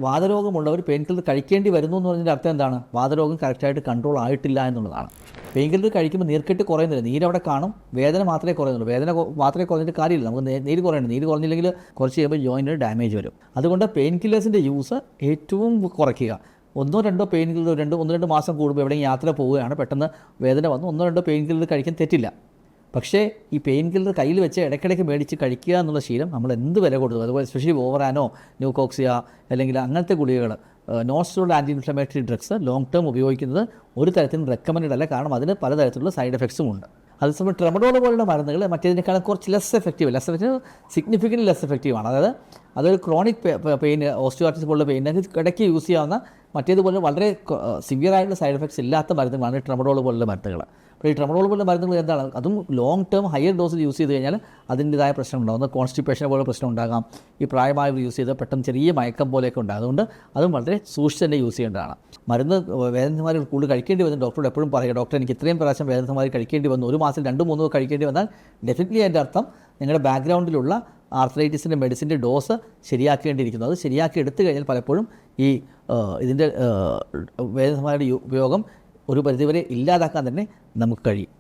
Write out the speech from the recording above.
വാതരോഗമുള്ളവർ pain killer കഴിക്കേണ്ടി വരുന്നു എന്ന് പറഞ്ഞതിൻ്റെ അർത്ഥം എന്താണ്? വാതരോഗം കറക്റ്റായിട്ട് കൺട്രോൾ ആയിട്ടില്ല എന്നുള്ളതാണ്. പെയിൻ കില്ലർ കഴിക്കുമ്പോൾ നീർക്കെട്ട് കുറയുന്നില്ല, നീരവിടെ കാണും, വേദന മാത്രമേ കുറയുന്നുള്ളൂ. വേദന മാത്രമേ കുറഞ്ഞിട്ട് കാര്യമില്ല, നമുക്ക് നീര് കുറയണം. നീര് കുറഞ്ഞില്ലെങ്കിൽ കുറച്ച് കഴിയുമ്പോൾ ജോയിൻറ്റിന് ഡാമേജ് വരും. അതുകൊണ്ട് പെയിൻ കില്ലേഴ്സിൻ്റെ യൂസ് ഏറ്റവും കുറയ്ക്കുക. 1-2 പെയിൻ കില്ലർ 1-2 മാസം കൂടുമ്പോൾ എവിടെയെങ്കിലും യാത്ര പോവുകയാണ്, പെട്ടെന്ന് വേദന വന്നു 1-2 പെയിൻ കില്ലർ കഴിക്കാൻ തെറ്റില്ല. പക്ഷേ ഈ പെയിൻ കില്ലർ കയ്യിൽ വെച്ച് ഇടയ്ക്കിടയ്ക്ക് മേടിച്ച് കഴിക്കുക എന്നുള്ള ശീലം നമ്മൾ എന്ത് വില കൊടുത്തു. അതുപോലെ സ്പെഷ്യലി ഓവറാനോ ന്യൂകോക്സിയ അല്ലെങ്കിൽ അങ്ങനത്തെ ഗുളികകൾ, non steroid anti inflammatory drugs long term ഉപയോഗിക്കുന്നത് ഒരു തരത്തിലും റെക്കമെൻഡ് അല്ല. കാരണം അതിന് പലതരത്തിലുള്ള സൈഡ് എഫക്ട്സും ഉണ്ട്. അതേസമയം ട്രെമഡോൾ പോലുള്ള മരുന്നുകൾ മറ്റേതിനേക്കാളും കുറച്ച് ലെസ് എഫക്റ്റീവ് സിഗ്നിഫിക്കൻ്റ് ലെസ് എഫക്റ്റീവാണ്. അതായത് അതൊരു ക്രോണിക് പെയിൻ, ഓസ്റ്റിയോആർട്രിറ്റിസ് പോലുള്ള പെയിൻ ഇടയ്ക്ക് യൂസ് ചെയ്യാവുന്ന, മറ്റേതുപോലെ വളരെ സിവിയർ ആയിട്ടുള്ള സൈഡ് എഫക്ട്സ് ഇല്ലാത്ത മരുന്നുകളാണ് ട്രെമഡോൾ പോലുള്ള മരുന്നുകൾ. അപ്പോൾ ഈ ട്രെമഡോൾ പോലുള്ള മരുന്നുകൾ എന്താണ്, അതും ലോങ് ടേം ഹയർ ഡോസിൽ യൂസ് ചെയ്ത് കഴിഞ്ഞാൽ അതിൻ്റെതായ പ്രശ്നം ഉണ്ടാകും. ഒന്ന് കോൺസ്റ്റിപ്പേഷൻ പോലെ പ്രശ്നം ഉണ്ടാകാം. ഈ പ്രായമായവർ യൂസ് ചെയ്ത് പെട്ടെന്ന് ചെറിയ മയക്കം പോലെയൊക്കെ ഉണ്ടാകും. അതുകൊണ്ട് അതും വളരെ സൂക്ഷിച്ച് തന്നെ യൂസ് ചെയ്യേണ്ടതാണ്. മരുന്ന് വേദനമാരി കൂടുതൽ കഴിക്കേണ്ടി വന്നു ഡോക്ടറോട് എപ്പോഴും പറയുക, ഡോക്ടർ എനിക്ക് ഇത്രയും പ്രാവശ്യം വേദനമാരി കഴിക്കേണ്ടി വന്നു, ഒരു മാസം 2-3 കഴിക്കേണ്ടി വന്നാൽ ഡെഫിനറ്റ്ലി അതിൻ്റെ അർത്ഥം നിങ്ങളുടെ ബാക്ക്ഗ്രൗണ്ടിലുള്ള ആർത്രൈറ്റിസിൻ്റെ മെഡിസിൻ്റെ ഡോസ് ശരിയാക്കേണ്ടിയിരിക്കുന്നു. അത് ശരിയാക്കി എടുത്തു കഴിഞ്ഞാൽ പലപ്പോഴും ഈ ഇതിൻ്റെ വേദനമാരിയുടെ ഉപയോഗം ഒരു പരിധിവരെ ഇല്ലാതാക്കാൻ തന്നെ നമുക്ക് കഴിയും.